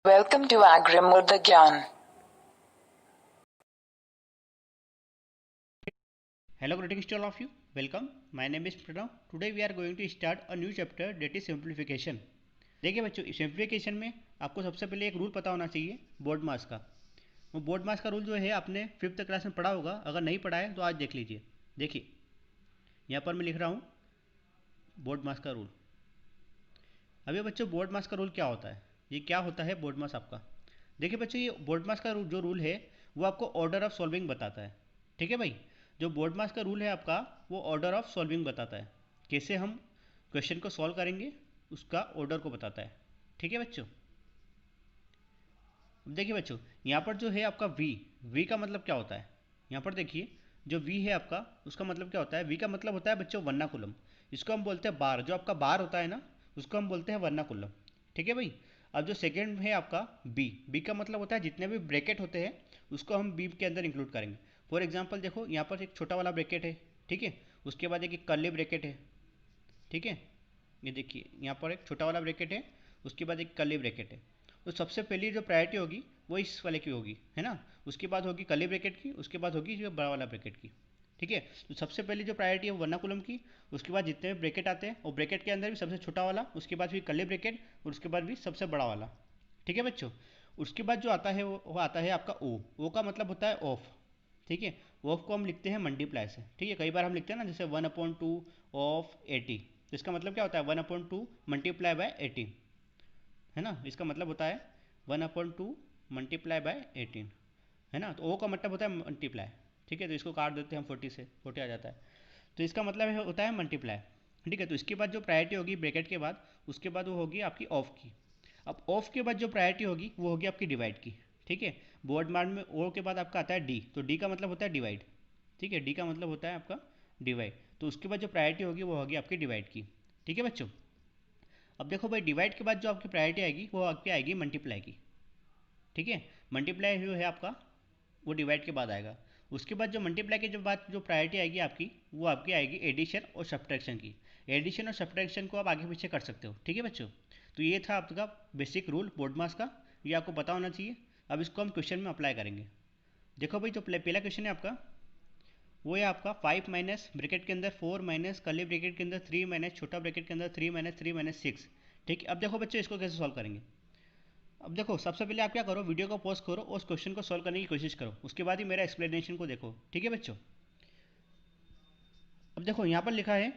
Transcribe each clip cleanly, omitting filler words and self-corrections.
Welcome to Agrimurda Gyan. Hello, greetings to all of you. Welcome. My name is Pranav. Today we are going to start a new chapter that is simplification. देखिए बच्चों, simplification में आपको सबसे पहले एक rule पता होना चाहिए बोर्ड मास का। वो बोर्ड मास का रूल जो है आपने फिफ्थ क्लास में पढ़ा होगा, अगर नहीं पढ़ा है तो आज देख लीजिए। देखिए यहाँ पर मैं लिख रहा हूँ बोर्ड मास का रूल। अभी बच्चों बोर्ड मास का रूल क्या होता है, ये क्या होता है बोर्ड मास आपका। देखिए बच्चों, ये बोर्ड मास का जो रूल है वो आपको ऑर्डर ऑफ सॉल्विंग बताता है। ठीक है भाई, जो बोर्ड मास का रूल है आपका वो ऑर्डर ऑफ सॉल्विंग बताता है, कैसे हम क्वेश्चन को सॉल्व करेंगे उसका ऑर्डर को बताता है। ठीक है बच्चों, अब देखिए बच्चों यहाँ पर जो है आपका वी का मतलब क्या होता है। यहाँ पर देखिए जो वी है आपका उसका मतलब क्या होता है। वी का मतलब होता है बच्चों वर्नाकुलम। इसको हम बोलते हैं बार, जो आपका बार होता है ना उसको हम बोलते हैं वर्नाकुलम। ठीक है भाई। अब जो सेकेंड है आपका बी का मतलब होता है जितने भी ब्रैकेट होते हैं उसको हम बी के अंदर इंक्लूड करेंगे। फॉर एग्जाम्पल देखो यहाँ पर एक छोटा वाला ब्रैकेट है, ठीक है, उसके बाद एक कर्ली ब्रैकेट है। ठीक है, ये देखिए यहाँ पर एक छोटा वाला ब्रैकेट है, उसके बाद एक कर्ली ब्रैकेट है। तो सबसे पहली जो प्रायोरिटी होगी वो इस वाले की होगी, है ना। उसके बाद होगी कर्ली ब्रैकेट की, उसके बाद होगी जो बड़ा वाला ब्रैकेट की। ठीक है, तो सबसे पहली जो प्रायोरिटी है वो वर्नाकुलम की, उसके बाद जितने भी ब्रैकेट आते हैं और ब्रैकेट के अंदर भी सबसे छोटा वाला, उसके बाद भी कर्ली ब्रैकेट और उसके बाद भी सबसे बड़ा वाला। ठीक है बच्चों, उसके बाद जो आता है वो आता है आपका ओ का मतलब होता है ऑफ। ठीक है, ऑफ को हम लिखते हैं मल्टीप्लाई से। ठीक है, कई बार हम लिखते हैं ना जैसे 1/2 ऑफ 80, तो इसका मतलब क्या होता है 1/2 मल्टीप्लाई बाय 80, है ना। इसका मतलब होता है 1/2 मल्टीप्लाई बाय 18, है ना। तो ओ का मतलब होता है मल्टीप्लाई। ठीक है, तो इसको काट देते हैं हम 40 से, 40 आ जाता है। तो इसका मतलब होता है मल्टीप्लाई। ठीक है, तो इसके बाद जो प्रायोरिटी होगी ब्रैकेट के बाद, उसके बाद वो होगी आपकी ऑफ की। अब ऑफ के बाद जो प्रायोरिटी होगी वो होगी आपकी डिवाइड की। ठीक है, बोर्ड मार्ड में ओ के बाद आपका आता है डी, तो डी का मतलब होता है डिवाइड। ठीक है, डी का मतलब होता है आपका डिवाइड, तो उसके बाद जो प्रायोरिटी होगी वो होगी आपकी डिवाइड की। ठीक है बच्चों, अब देखो भाई डिवाइड के बाद जो आपकी प्रायोरिटी आएगी वो आपकी आएगी मल्टीप्लाई की। ठीक है, मल्टीप्लाई जो है आपका वो डिवाइड के बाद आएगा। उसके बाद जो मल्टीप्लाई के जो बाद जो प्रायोरिटी आएगी आपकी वो आपकी आएगी एडिशन और सब्ट्रैक्शन की। एडिशन और सब्ट्रैक्शन को आप आगे पीछे कर सकते हो। ठीक है बच्चों, तो ये था आपका बेसिक रूल बोर्ड मास का, ये आपको पता होना चाहिए। अब इसको हम क्वेश्चन में अप्लाई करेंगे। देखो भाई, जो पहला क्वेश्चन है आपका वो है आपका 5 माइनस ब्रैकेट के अंदर 4 माइनस कर्ली ब्रैकेट के अंदर 3 माइनस छोटा ब्रैकेट के अंदर 3 माइनस 6। ठीक है, अब देखो बच्चों इसको कैसे सॉल्व करेंगे। अब देखो सबसे पहले आप क्या करो, वीडियो को पॉज करो और उस क्वेश्चन को सॉल्व करने की कोशिश करो, उसके बाद ही मेरा एक्सप्लेनेशन को देखो। ठीक है बच्चों, अब देखो यहाँ पर लिखा है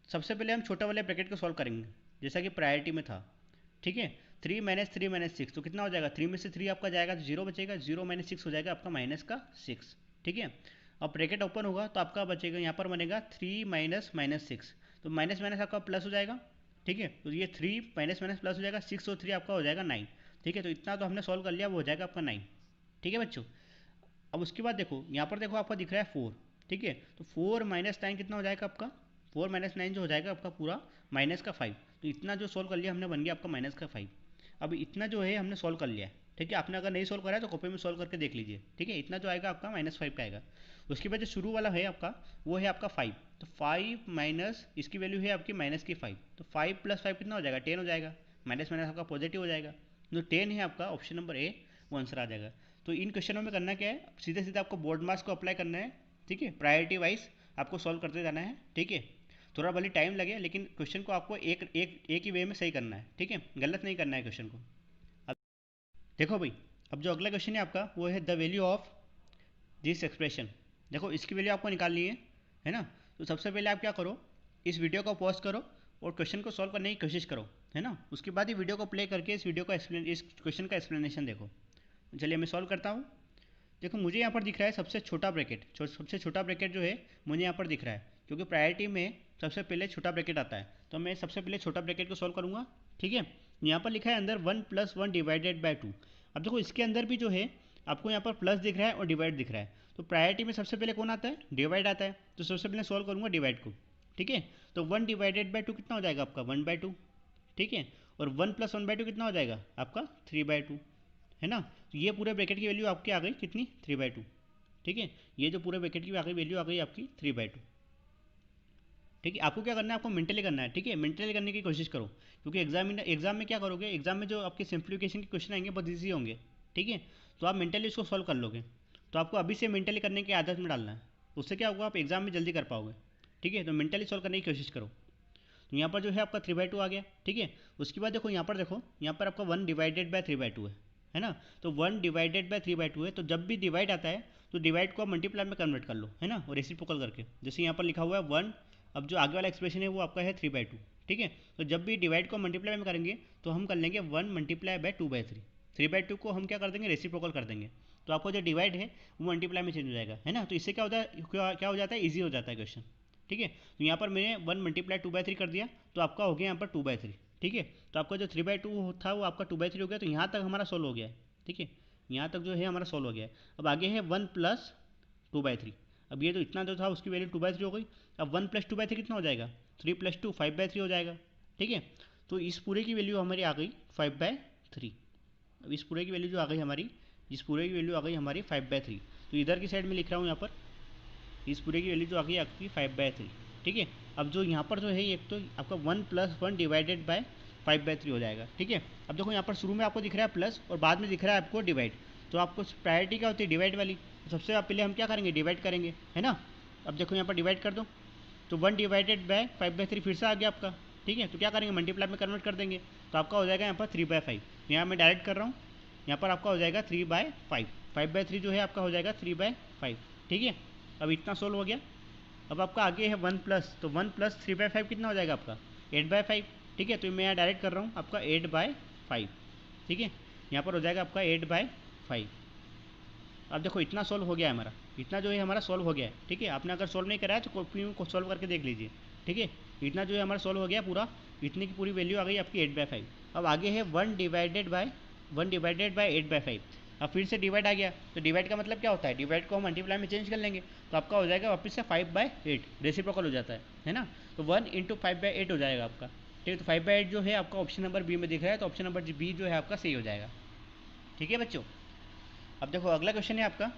सबसे पहले हम छोटा वाले ब्रैकेट को सॉल्व करेंगे जैसा कि प्रायोरिटी में था। ठीक है, 3 - 3 - 6 तो कितना हो जाएगा, 3 में से 3 आपका जाएगा तो 0 बचेगा, 0 - 6 हो जाएगा आपका -6। ठीक है, अब ब्रैकेट ओपन होगा तो आपका बचेगा यहाँ पर बनेगा 3 माइनस माइनस सिक्स, तो माइनस माइनस आपका प्लस हो जाएगा। ठीक है, तो ये 3 माइनस माइनस प्लस हो जाएगा, 6 और 3 आपका हो जाएगा 9। ठीक है, तो इतना तो हमने सॉल्व कर लिया, वो हो जाएगा आपका 9। ठीक है बच्चों, अब उसके बाद देखो यहाँ पर देखो आपका दिख रहा है 4। ठीक है, तो 4 - 9 कितना हो जाएगा आपका, 4 - 9 जो हो जाएगा आपका पूरा -5। तो इतना जो सोल्व कर लिया हमने बन गया आपका -5। अब इतना जो है हमने सोल्व कर लिया है। ठीक है, आपने अगर नहीं सोल्व करा है तो कॉपी में सोल्व करके देख लीजिए। ठीक है, इतना जो आएगा आपका -5 का आएगा। उसके बाद जो शुरू वाला है आपका वो है आपका 5, तो 5 माइनस इसकी वैल्यू है आपकी -5, तो 5 + 5 कितना हो जाएगा 10 हो जाएगा, माइनस माइनस आपका पॉजिटिव हो जाएगा। जो 10 है आपका ऑप्शन नंबर ए, वो आंसर आ जाएगा। तो इन क्वेश्चनों में करना क्या है, सीधे सीधे आपको बोर्ड मार्क्स को अप्लाई करना है। ठीक है, प्रायोरिटी वाइज आपको सॉल्व करते जाना है। ठीक है, थोड़ा भले टाइम लगे लेकिन क्वेश्चन को आपको एक ही वे में सही करना है। ठीक है, गलत नहीं करना है क्वेश्चन को। अब देखो भाई, अब जो अगला क्वेश्चन है आपका वो है the value of this expression. देखो इसकी वैल्यू आपको निकालनी है ना। तो सबसे पहले आप क्या करो, इस वीडियो को पॉज करो और क्वेश्चन को सॉल्व करने की कोशिश करो, है ना। उसके बाद ही वीडियो को प्ले करके इस वीडियो का इस क्वेश्चन का एक्सप्लेनेशन देखो। चलिए मैं सॉल्व करता हूँ। देखो मुझे यहाँ पर दिख रहा है सबसे छोटा ब्रैकेट, सबसे छोटा ब्रैकेट जो है मुझे यहाँ पर दिख रहा है, क्योंकि प्रायोरिटी में सबसे पहले छोटा ब्रैकेट आता है, तो मैं सबसे पहले छोटा ब्रैकेट को सॉल्व करूँगा। ठीक है, यहाँ पर लिखा है अंदर 1 + 1 डिवाइडेड बाई 2। अब देखो इसके अंदर भी जो है आपको यहाँ पर प्लस दिख रहा है और डिवाइड दिख रहा है, तो प्रायोरिटी में सबसे पहले कौन आता है, डिवाइड आता है, तो सबसे पहले सॉल्व करूँगा डिवाइड को। ठीक है, तो 1 / 2 कितना हो जाएगा आपका 1/2। ठीक है, और 1 + 1/2 कितना हो जाएगा आपका 3/2, है ना। तो ये पूरे ब्रैकेट की वैल्यू आपकी आ गई कितनी 3/2। ठीक है, ये जो पूरे ब्रैकेट की आ गई वैल्यू आ गई आपकी 3/2। ठीक है, आपको क्या करना है, आपको मेंटली करना है। ठीक है, मेंटली करने की कोशिश करो, क्योंकि एग्जाम में क्या करोगे, एग्जाम में जो आपके सिंप्लीफिकेशन के क्वेश्चन आएंगे बहुत ईजी होंगे। ठीक है, तो आप मेंटली उसको सॉल्व कर लोगे। तो आपको अभी से मेंटली करने की आदत में डालना है, उससे क्या होगा, आप एग्जाम में जल्दी कर पाओगे। ठीक है, तो मेंटली सॉल्व करने की कोशिश करो। तो यहाँ पर जो है आपका 3/2 आ गया। ठीक है, उसके बाद देखो यहाँ पर आपका 1/3/2 है ना। तो 1/3/2 है, तो जब भी डिवाइड आता है तो डिवाइड को आप मल्टीप्लाई में कन्वर्ट कर लो, है ना, और रेसिप्रोकल करके। जैसे यहाँ पर लिखा हुआ है 1, अब जो आगे वाला एक्सप्रेशन है वो आपका है 3/2। ठीक है, तो जब भी डिवाइड को मल्टीप्लाई में करेंगे तो हम कर लेंगे 1 मल्टीप्लाई बाय 2/3। 3/2 को हम क्या कर देंगे, रेसिप्रोकल कर देंगे। तो आपको जो डिवाइड है वो मल्टीप्लाई में चेंज हो जाएगा, है ना। तो इससे क्या होता है, क्या हो जाता है, ईजी हो जाता है क्वेश्चन। ठीक है, तो यहाँ पर मैंने 1 मल्टीप्लाई 2/3 कर दिया, तो आपका हो गया यहाँ पर 2/3। ठीक है, तो आपका जो 3/2 था वो आपका 2/3 हो गया। तो यहाँ तक हमारा सोल्व हो गया है। ठीक है, यहाँ तक जो है हमारा सोल्व हो गया है। अब आगे है 1 + 2/3। अब ये जो इतना जो था उसकी वैल्यू 2/3 हो गई। अब 1 + 2/3 कितना हो जाएगा, 3 + 2 5/3 हो जाएगा। ठीक है, तो इस पूरे की वैल्यू हमारी आ गई 5/3। अब इस पूरे की वैल्यू जो आ गई हमारी, इस पूरे की वैल्यू आ गई हमारी 5/3। तो इधर की साइड में लिख रहा हूँ यहाँ पर, इस पूरे की वैल्यू जो आ गई आपकी 5/3। ठीक है, अब जो यहाँ पर जो है एक तो आपका 1 + 1 डिवाइडेड बाय 5/3 हो जाएगा। ठीक है, अब देखो यहाँ पर शुरू में आपको दिख रहा है प्लस और बाद में दिख रहा है आपको डिवाइड। तो आपको प्रायोरिटी क्या होती है, डिवाइड वाली। सबसे पहले हम क्या करेंगे, डिवाइड करेंगे, है ना। अब देखो यहाँ पर डिवाइड कर दो, तो 1 डिवाइडेड बाय 5/3 फिर से आ गया आपका। ठीक है, तो क्या करेंगे, मल्टीप्लाई में कन्वर्ट कर देंगे। तो आपका हो जाएगा यहाँ पर 3/5। यहाँ मैं डायरेक्ट कर रहा हूँ, यहाँ पर आपका हो जाएगा 3/5। 5/3 जो है आपका हो जाएगा 3/5। ठीक है, अब इतना सोल्व हो गया। अब आपका आगे है 1 प्लस, तो 1 + 3/5 कितना हो जाएगा आपका, 8/5। ठीक है, तो मैं यहाँ डायरेक्ट कर रहा हूँ आपका 8/5। ठीक है, यहाँ पर हो जाएगा आपका 8/5। अब देखो इतना सोल्व हो गया है हमारा, इतना जो है हमारा सोल्व हो गया है। ठीक है, आपने अगर सोल्व नहीं करा है तो कॉपी में सोल्व करके देख लीजिए। ठीक है, इतना जो है हमारा सोल्व हो गया पूरा, इतने की पूरी वैल्यू आ गई आपकी 8/5। अब आगे है 1 डिवाइडेड बाय 8/5। अब फिर से डिवाइड आ गया, तो डिवाइड का मतलब क्या होता है, डिवाइड को हम मल्टीप्लाई में चेंज कर लेंगे। तो आपका हो जाएगा वापस से 5/8, रेसिप्रोकल हो जाता है ना। तो 1 × 5/8 हो जाएगा आपका। ठीक है, तो 5/8 जो है आपका ऑप्शन नंबर बी में दिख रहा है, तो ऑप्शन नंबर बी जो है आपका सही हो जाएगा। ठीक है बच्चों, अब देखो अगला क्वेश्चन है आपका,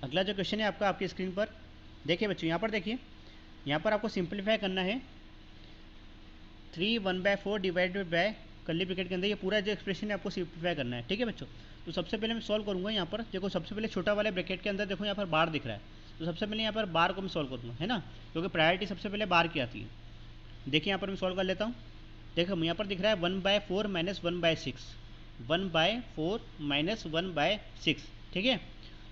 अगला जो क्वेश्चन है आपका आपकी स्क्रीन पर देखिए बच्चों, यहाँ पर देखिए, यहाँ पर आपको सिंप्लीफाई करना है 3 1/4 डिवाइडेड बाय कर्ली ब्रैकेट के अंदर ये पूरा जो एक्सप्रेशन है आपको सिंप्लीफाई करना है। ठीक है बच्चों, तो सबसे पहले मैं सॉल्व करूँगा। यहाँ पर देखो सबसे पहले छोटा वाले ब्रैकेट के अंदर देखो यहाँ पर बार दिख रहा है, तो सबसे पहले यहाँ पर बार को मैं सॉल्व करूँगा, है ना, क्योंकि प्रायोरिटी सबसे पहले बार की आती है। देखिए यहाँ पर मैं सॉल्व कर लेता हूँ। देखो यहाँ पर दिख रहा है 1/4 - 1/6, 1/4 - 1/6। ठीक है,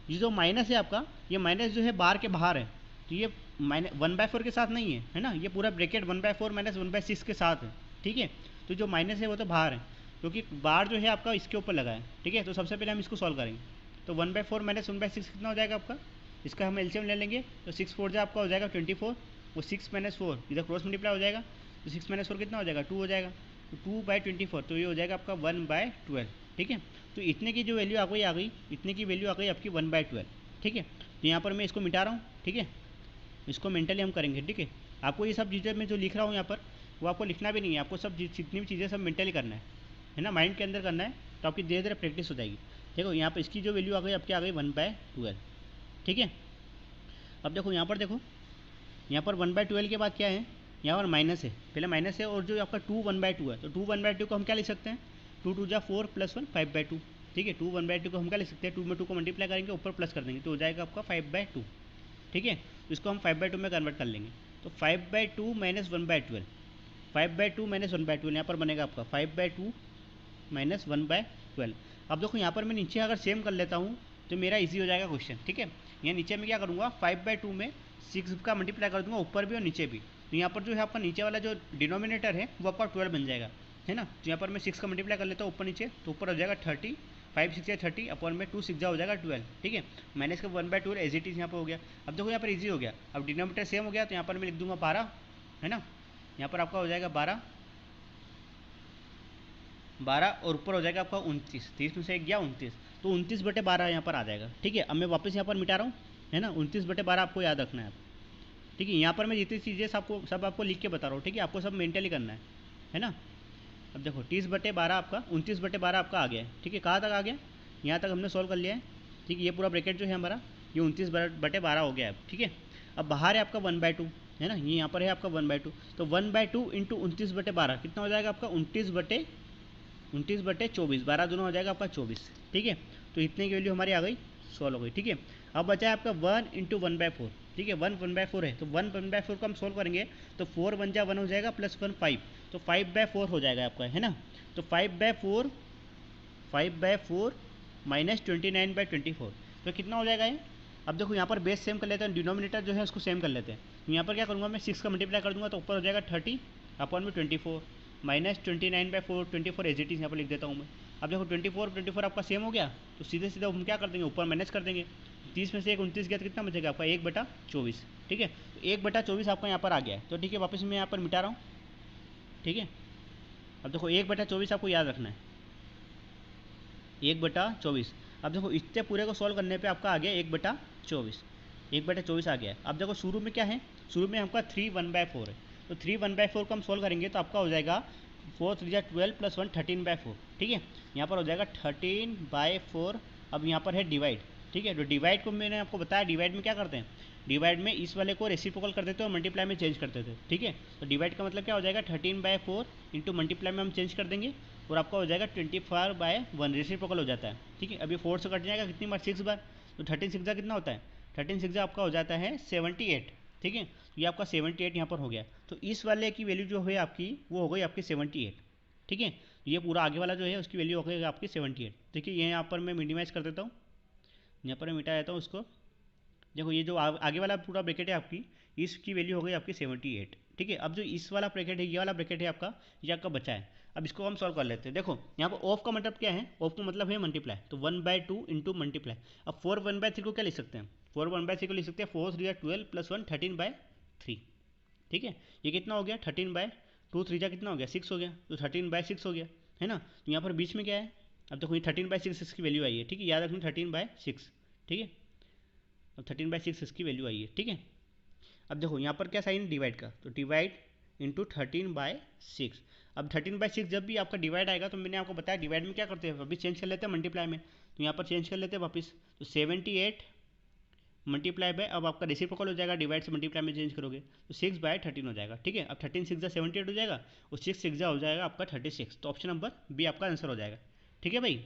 ये जो माइनस है आपका, ये माइनस जो है बार के बाहर है, तो ये 1/4 के साथ नहीं है ना, ये पूरा ब्रैकेट 1/4 - 1/6 के साथ है। ठीक है, तो जो माइनस है वो तो बाहर है, क्योंकि बार जो है आपका इसके ऊपर लगा है। ठीक है, तो सबसे पहले हम इसको सॉल्व करेंगे। तो 1/4 - 1/6 कितना हो जाएगा आपका, इसका हम एलसीएम ले लेंगे। तो 6 4 जो आपका हो जाएगा 24, वो 6 - 4 इधर क्रॉस मल्टीप्लाई हो जाएगा, तो 6 - 4 कितना हो जाएगा, 2 हो जाएगा। तो 2/24, तो ये हो जाएगा आपका 1/12। ठीक है, तो इतने की जो वैल्यू आ गई, इतने की वैल्यू आ गई आपकी 1/12। ठीक है, तो यहाँ पर मैं इसको मिटा रहा हूँ। ठीक है, इसको मेंटली हम करेंगे। ठीक है, आपको ये सब चीज़ें मैं जो लिख रहा हूँ यहाँ पर वो आपको लिखना भी नहीं है, आपको सब जितनी भी चीज़ें सब मेंटली करना है ना, माइंड के अंदर करना है, तो आपकी धीरे धीरे प्रैक्टिस हो जाएगी। देखो यहाँ पर इसकी जो वैल्यू आ गई आपकी आ गई 1/12। ठीक है, अब देखो यहाँ पर 1/12 के बाद क्या है, यहाँ पर माइनस है, पहले माइनस है, और जो आपका 2 1/2 है, तो 2 1/2 को हम क्या लिख सकते हैं, 2 2 जा 4 + 1 5/2। ठीक है, 2 1/2 को हम क्या लिख सकते हैं, 2 में 2 को मल्टीप्लाई करेंगे, ऊपर प्लस कर देंगे, तो हो जाएगा आपका 5/2। ठीक है, तो इसको हम 5/2 में कन्वर्ट कर लेंगे। तो 5/2 - 1/12, 5/2 - 1/12 यहाँ पर बनेगा आपका 5/2 - 1/12। अब देखो यहाँ पर मैं नीचे अगर सेम कर लेता हूँ तो मेरा इजी हो जाएगा क्वेश्चन। ठीक है, यहाँ नीचे में क्या करूँगा, 5/2 में 6 का मल्टीप्लाई कर दूँगा, ऊपर भी और नीचे भी। तो यहाँ पर जो है आपका नीचे वाला जो डिनोमिनेटर है वो आपका 12 बन जाएगा, है ना। तो यहाँ पर मैं 6 का मल्टीप्लाई कर लेता हूँ ऊपर नीचे, तो ऊपर हो जाएगा 30, 5 6 30 अपॉन में 2 6 हो जाएगा 12। ठीक है, माइनस का 1/12 एज इट इज़ यहाँ पर हो गया। अब देखो यहाँ पर इजी हो गया, अब डिनोमिनेटर सेम हो गया, तो यहाँ पर मैं लिख दूँगा 12, है ना। यहाँ पर आपका हो जाएगा 12 और ऊपर हो जाएगा आपका 29, 30 में से 1 गया 29, तो 29/12 यहाँ पर आ जाएगा। ठीक है, अब मैं वापस यहाँ पर मिटा रहा हूँ, है ना, 29/12 आपको याद रखना है आप। ठीक है, यहाँ पर मैं जितनी चीज़ें सब आपको लिख के बता रहा हूँ। ठीक है, आपको सब मेंटली करना है ना। अब देखो 30/12 आपका 29/12 आपका आ गया है। ठीक है, कहाँ तक आ गया, यहाँ तक हमने सॉल्व कर लिया है। ठीक है, ये पूरा ब्रैकेट जो है हमारा ये 29/12 हो गया है। ठीक है, अब बाहर है आपका 1/2, है ना, ये यहाँ पर है आपका 1/2, तो 1/2 इंटू 29/12 कितना हो जाएगा आपका 29/24, 12 दोनों हो जाएगा आपका 24, ठीक है। तो इतने की वैल्यू हमारी आ गई, सॉल्व हो गई, ठीक है। अब बचा है आपका 1 इंटू 1/4, ठीक है, 1/4 है, तो 1/4 को हम सोल्व करेंगे तो 4 1 जा 1 हो जाएगा, प्लस 1 5, तो 5/4 हो जाएगा आपका, है ना। तो 5/4 माइनस 29/24, तो कितना हो जाएगा ये। अब देखो यहाँ पर बेस सेम कर लेते हैं, डिनोमिनेटर जो है उसको सेम कर लेते हैं। यहाँ पर क्या करूँगा मैं 6 का मल्टीप्लाई कर दूंगा तो ऊपर हो जाएगा 30 अपॉन में 24 माइनस 29/4, 24 एज इट इज़ यहाँ पर लिख देता हूँ मैं। अब देखो 24 आपका सेम हो गया, तो सीधे सीधे हम क्या कर देंगे, ऊपर माइनस कर देंगे। 30 में से 29 गया तो कितना बचेगा आपका 1/24, ठीक है। तो 1/24 आपका यहाँ पर आ गया है, तो ठीक है, वापस मैं यहाँ पर मिटा रहा हूँ, ठीक है। अब देखो 1/24 आपको याद रखना है, 1/24। अब देखो इतने पूरे को सॉल्व करने पे आपका आ गया 1/24, 1/24 आ गया है। अब देखो शुरू में क्या है, शुरू में आपका 3 1/4 है, तो 3 1/4 को हम सॉल्व करेंगे तो आपका हो जाएगा 4 3 जा 12 प्लस 1 13/4, ठीक है। यहाँ पर हो जाएगा 13/4। अब यहाँ पर है डिवाइड, ठीक है, तो डिवाइड को मैंने आपको बताया, डिवाइड में क्या करते हैं, डिवाइड में इस वाले को रेसिप्रोकल कर देते हैं और मल्टीप्लाई में चेंज करते थे, ठीक है। तो डिवाइड का मतलब क्या हो जाएगा 13/4 इंटू मल्टीप्लाई में हम चेंज कर देंगे और आपका हो जाएगा 24/1, रेसिप्रोकल हो जाता है, ठीक है। अभी 4 से कट जाएगा कितनी बार, 6 बार, तो 13 6 कितना होता है, 13 6 आपका हो जाता है 78, ठीक है। तो ये आपका 78 यहाँ पर हो गया, तो इस वाले की वैल्यू जो है आपकी वो हो गई आपकी 78, ठीक है। ये पूरा आगे वाला जो है उसकी वैल्यू हो गई आपकी 78, देखिए ये यहाँ पर मैं मिनिमाइज़ कर देता हूँ, यहाँ पर मैं मिटा देता हूँ उसको। देखो ये जो आगे वाला पूरा ब्रैकेट है आपकी, इसकी वैल्यू हो गई आपकी 78, ठीक है। अब जो इस वाला ब्रैकेट है, ये वाला ब्रैकेट है आपका, ये आपका बचा है। अब इसको हम सॉल्व कर लेते हैं। देखो यहाँ पर ऑफ का मतलब क्या है, ऑफ का मतलब है मल्टीप्लाई, तो 1/2 इंटू मल्टीप्लाई। अब 4 1/3 को क्या लिख सकते हैं, 4 1/3 को लिख सकते हैं 4 3 या 12 प्लस 1 13/3, ठीक है। ये कितना हो गया 13/2, 3 जा कितना हो गया 6 हो गया, तो 13/6 हो गया, है ना। तो यहाँ पर बीच में क्या है, अब देखो ये 13/6 इसकी वैल्यू आई है, ठीक है, याद रखना 13/6, ठीक है। अब 13/6 इसकी वैल्यू आई है, ठीक है। अब देखो यहाँ पर क्या साइन है, डिवाइड का, तो डिवाइड इंटू 13/6। अब 13/6 जब भी आपका डिवाइड आएगा तो मैंने आपको बताया डिवाइड में क्या करते हैं, अभी चेंज कर लेते हैं मल्टीप्लाई में, तो यहाँ पर चेंज कर लेते हैं वापस, तो 78 मल्टीप्लाई बाय, अब आपका रेसिप्रोकल हो जाएगा, डिवाइड से मल्टीप्लाई में चेंज करोगे तो 6/13 हो जाएगा, ठीक है। अब 13 6 जा 78 हो जाएगा और 6 6 जा हो जाएगा आपका 36, तो ऑप्शन नंबर बी आपका आंसर हो जाएगा, ठीक है भाई।